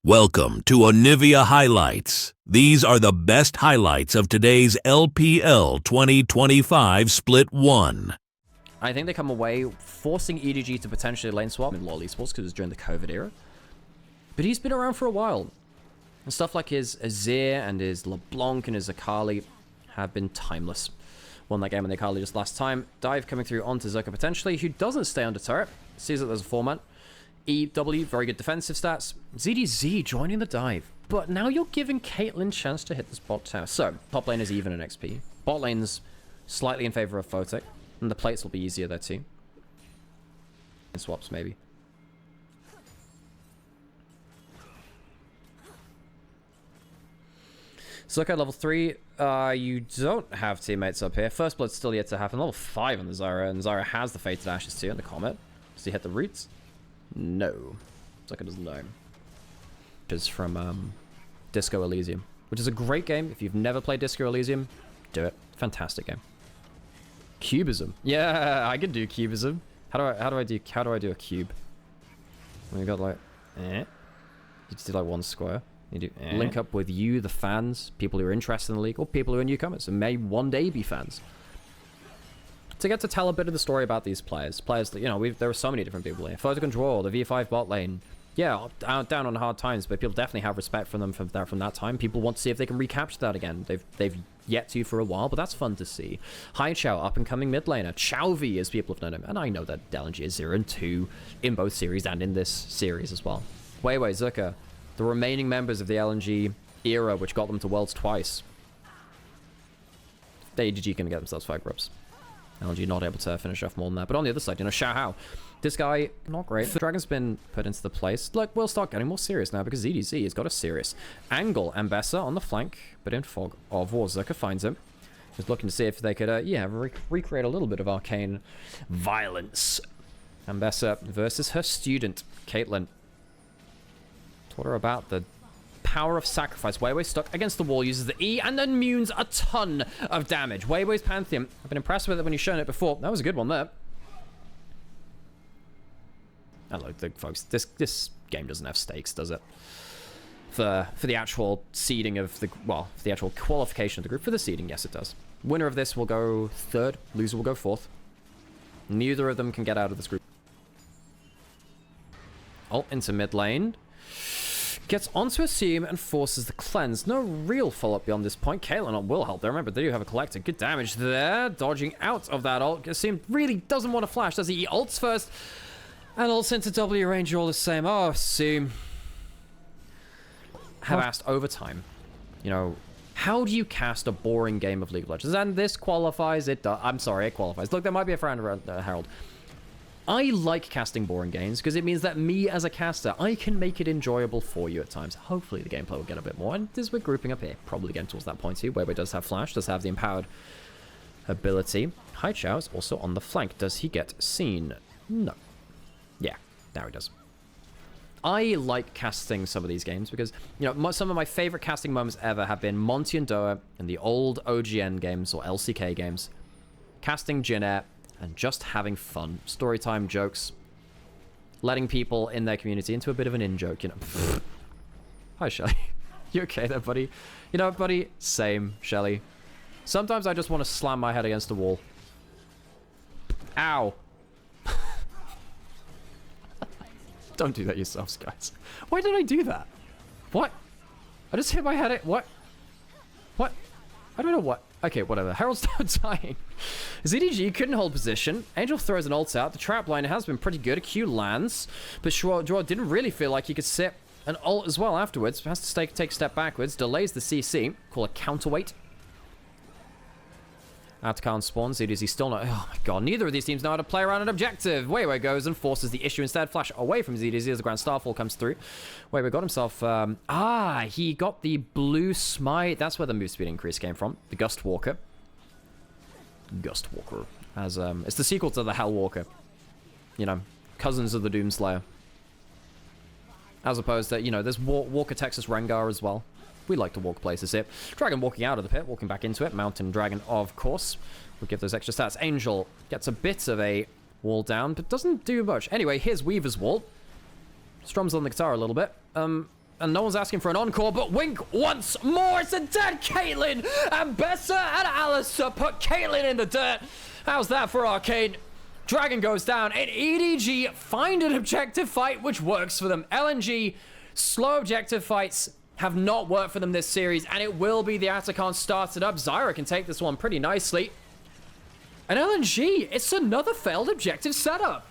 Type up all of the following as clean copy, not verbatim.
Welcome to Onivia Highlights. These are the best highlights of today's LPL 2025 Split 1. I think they come away forcing EDG to potentially lane swap in LoL Esports because it was during the COVID era. But he's been around for a while. And stuff like his Azir and his LeBlanc and his Akali have been timeless. Won that game on the Akali just last time. Dive coming through onto Zerka potentially, who doesn't stay under turret. Sees that there's a 4-man. EW, very good defensive stats. ZDZ joining the dive. But now you're giving Caitlyn a chance to hit this bot tower. So, top lane is even in XP. Bot lane's slightly in favor of Photic. And the plates will be easier there too. And swaps maybe. So look at level 3. You don't have teammates up here. First blood's still yet to happen. Level 5 on the Zyra. And Zyra has the Fated Ashes too and the Comet. Does he hit the roots? No. Zucker doesn't know. Which is from Disco Elysium. Which is a great game. If you've never played Disco Elysium, do it. Fantastic game. Cubism. Yeah, I can do cubism. How do I do a cube? When you got like you just do like one square. You do link up with you, the fans, people who are interested in the league, or people who are newcomers and may one day be fans. To get to tell a bit of the story about these players that, you know, there are so many different people here. Photo Control, the V5 bot lane. Yeah, down on hard times, but people definitely have respect for them from that time. People want to see if they can recapture that again. They've yet to for a while, but that's fun to see. Hai Chao, up-and-coming mid laner. Chauvi, as people have known him. And I know that LNG is 0 and 2 in both series and in this series as well. Weiwei, Zucker, the remaining members of the LNG era, which got them to Worlds twice. The EDG can get themselves 5 groups. LNG not able to finish off more than that. But on the other side, you know, Xiao Hao. This guy, not great. The Dragon's been put into the place. Look, we'll start getting more serious now because EDZ has got a serious angle. Ambessa on the flank, but in fog of war. Zerka finds him. Just looking to see if they could, recreate a little bit of arcane violence. Ambessa versus her student, Caitlyn. Taught her about the power of sacrifice. Weiwei stuck against the wall, uses the E, and then immunes a ton of damage. Weiwei's Pantheon. I've been impressed with it when you've shown it before. That was a good one there. And look, folks, this game doesn't have stakes, does it? For the actual seeding of the, well, for the actual qualification of the group. For the seeding, yes, it does. Winner of this will go 3rd. Loser will go 4th. Neither of them can get out of this group. Ult into mid lane. Gets onto a seam and forces the cleanse. No real follow-up beyond this point. Caitlyn will help there. Remember, they do have a collector. Good damage there. Dodging out of that ult. Seam really doesn't want to flash, does he? He ults first. And ults into W range all the same. Oh, Seam. Have asked over time. You know, how do you cast a boring game of League of Legends? And this qualifies. It does. I'm sorry, it qualifies. Look, there might be a friend around Harold. I like casting boring games because it means that me as a caster, I can make it enjoyable for you at times. Hopefully the gameplay will get a bit more. And as we're grouping up here, probably getting towards that point too. Weiwei does have flash, does have the empowered ability. Hai Chao is also on the flank. Does he get seen? No. Yeah, now he does. I like casting some of these games because, you know, some of my favorite casting moments ever have been Monty and Doa in the old OGN games or LCK games. Casting Jin-Air and just having fun. Storytime jokes. Letting people in their community into a bit of an in-joke, you know. Hi, Shelly. You okay there, buddy? You know, buddy? Same, Shelly. Sometimes I just want to slam my head against the wall. Ow. Don't do that yourselves, guys. Why did I do that? What? I just hit my head at... What? What? I don't know what... Okay, whatever. Harold's not dying. ZDG couldn't hold position. Angel throws an ult out. The trap line has been pretty good. A Q lands. But Draw didn't really feel like he could sit an ult as well afterwards. Has to take a step backwards. Delays the CC. Call a counterweight. Atacon spawns. ZDZ still not... Oh my god. Neither of these teams know how to play around an objective. Weiwei goes and forces the issue instead. Flash away from ZDZ as the Grand Starfall comes through. Weiwei got himself... he got the blue smite. That's where the move speed increase came from. The Gust Walker. Gust Walker. As, it's the sequel to the Hell Walker. You know, cousins of the Doomslayer. As opposed to, you know, there's Walker Texas Rengar as well. We like to walk places here. Dragon walking out of the pit, walking back into it. Mountain Dragon, of course. We'll give those extra stats. Angel gets a bit of a wall down, but doesn't do much. Anyway, here's Weaver's wall. Strums on the guitar a little bit. and no one's asking for an encore, but Wink once more. It's a dead Caitlyn, and Bessa and Alistair put Caitlyn in the dirt. How's that for Arcane? Dragon goes down, and EDG find an objective fight, which works for them. LNG, slow objective fights have not worked for them this series, and it will be the Atacon started up. Zyra can take this one pretty nicely. And LNG, it's another failed objective setup.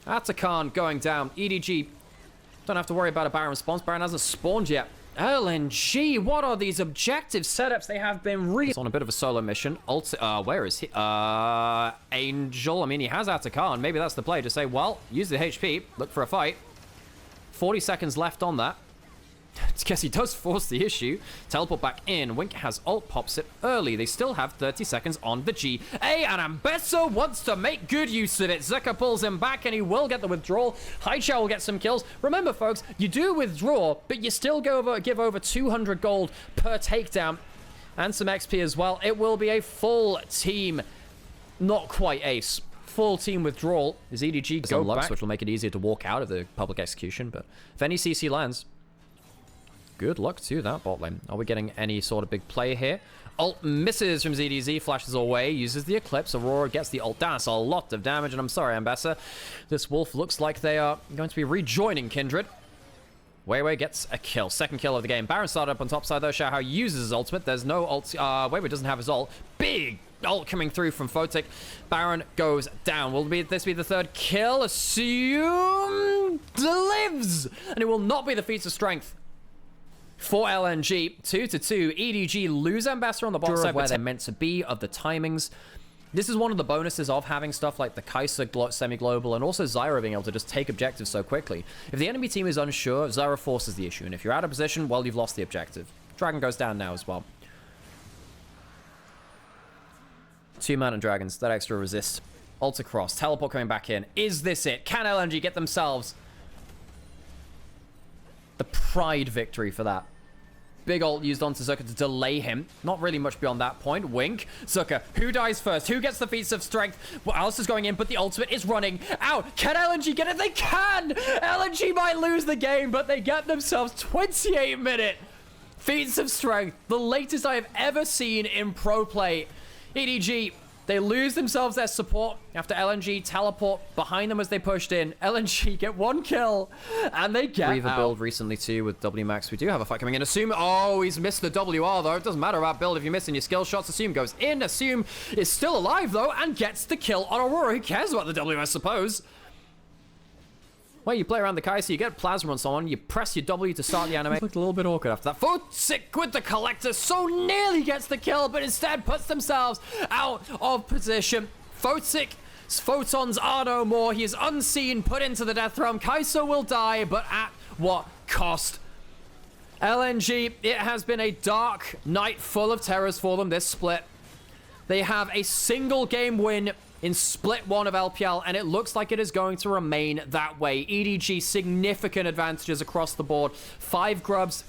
Atacon going down. EDG don't have to worry about a Baron response. Baron hasn't spawned yet. LNG, what are these objective setups? They have been really... He's on a bit of a solo mission. Where is he? Angel. I mean, he has Atacon. Maybe that's the play. Just say, well, use the HP. Look for a fight. 40 seconds left on that. I guess he does force the issue. Teleport back in. Wink has ult, pops it early. They still have 30 seconds on the G. And Ambesso wants to make good use of it. Zucker pulls him back, and he will get the withdrawal. Haichao will get some kills. Remember, folks, you do withdraw, but you still give over 200 gold per takedown. And some XP as well. It will be a full team. Not quite ace. Full team withdrawal. Is EDG go back, which will make it easier to walk out of the public execution. But if any CC lands... Good luck to that bot lane. Are we getting any sort of big play here? Ult misses from ZDZ, flashes away, uses the Eclipse. Aurora gets the ult down. That's a lot of damage, and I'm sorry, Ambessa. This Wolf looks like they are going to be rejoining Kindred. Weiwei gets a kill. Second kill of the game. Baron started up on top side, though. Xiaohao uses his ultimate. There's no ult. Weiwei doesn't have his ult. Big ult coming through from Photic. Baron goes down. Will this be the third kill? Assumed lives! And it will not be the feats of strength for LNG. 2-2. EDG lose Ambassador on the bot side where they're meant to be, of the timings. This is one of the bonuses of having stuff like the Kai'Sa semi-global and also Zyra being able to just take objectives so quickly. If the enemy team is unsure, Zyra forces the issue, and if you're out of position, well, you've lost the objective. Dragon goes down now as well. 2 Mountain Dragons, that extra resist. Ult across, teleport coming back in. Is this it? Can LNG get themselves the pride victory for that? Big ult used onto Zucker to delay him. Not really much beyond that point. Wink. Zucker. Who dies first? Who gets the feats of strength? Well, Alistair's going in, but the ultimate is running out. Can LNG get it? They can! LNG might lose the game, but they get themselves 28-minute feats of strength. The latest I have ever seen in pro play. EDG, they lose themselves their support after LNG teleport behind them as they pushed in. LNG get 1 kill, and they get Reaver out. Build recently too with WMAX. We do have a fight coming in. Assume, oh, he's missed the WR though. It doesn't matter about build if you're missing your skill shots. Assume goes in. Assume is still alive though and gets the kill on Aurora. Who cares about the W, I suppose? Well, you play around the Kai'Sa, you get plasma on someone, you press your W to start the animation. It looked a little bit awkward after that. Photic with the Collector, so nearly gets the kill, but instead puts themselves out of position. Photic's photons are no more. He is unseen, put into the death realm. Kai'Sa will die, but at what cost? LNG, it has been a dark night full of terrors for them, this split. They have a single game win in split 1 of LPL, and it looks like it is going to remain that way. EDG, significant advantages across the board. 5 grubs.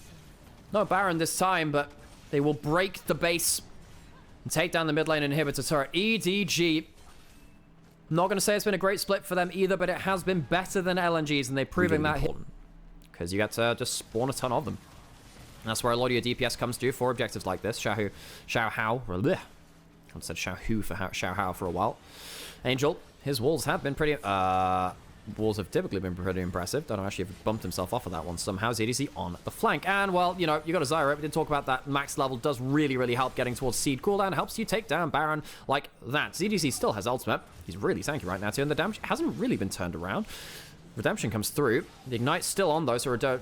No Baron this time, but they will break the base and take down the mid lane inhibitor turret. EDG, not going to say it's been a great split for them either, but it has been better than LNG's, and they're proving that important. Because you get to just spawn a ton of them. And that's where a lot of your DPS comes to for objectives like this. Xiaohao. I said Xiaohu for Xiaohao for a while. Angel, his walls have been pretty... walls have typically been pretty impressive. Don't know, actually have bumped himself off of that one somehow. ZDC on the flank. And, well, you know, you got a Zyra. We didn't talk about that. Max level does really, really help getting towards seed cooldown. Helps you take down Baron like that. ZDC still has ultimate. He's really tanky right now, too. And the damage hasn't really been turned around. Redemption comes through. The Ignite's still on, though, so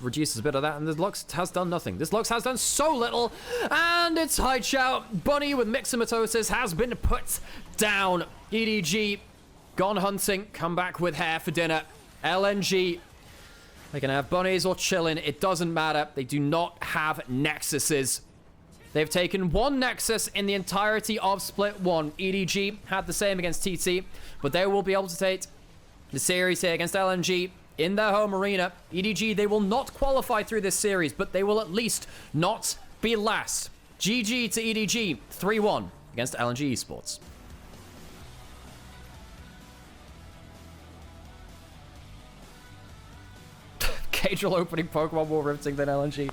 reduces a bit of that, and this Lux has done nothing. This Lux has done so little, and it's Haichao. Bunny with myxomatosis has been put down. EDG gone hunting, come back with hair for dinner. LNG, they can have bunnies or chilling, it doesn't matter. They do not have nexuses. They've taken 1 nexus in the entirety of split 1. EDG had the same against TT, but they will be able to take the series here against LNG in their home arena. EDG, they will not qualify through this series, but they will at least not be last. GG to EDG, 3-1 against LNG Esports. Angel opening Pokemon more riveting than LNG.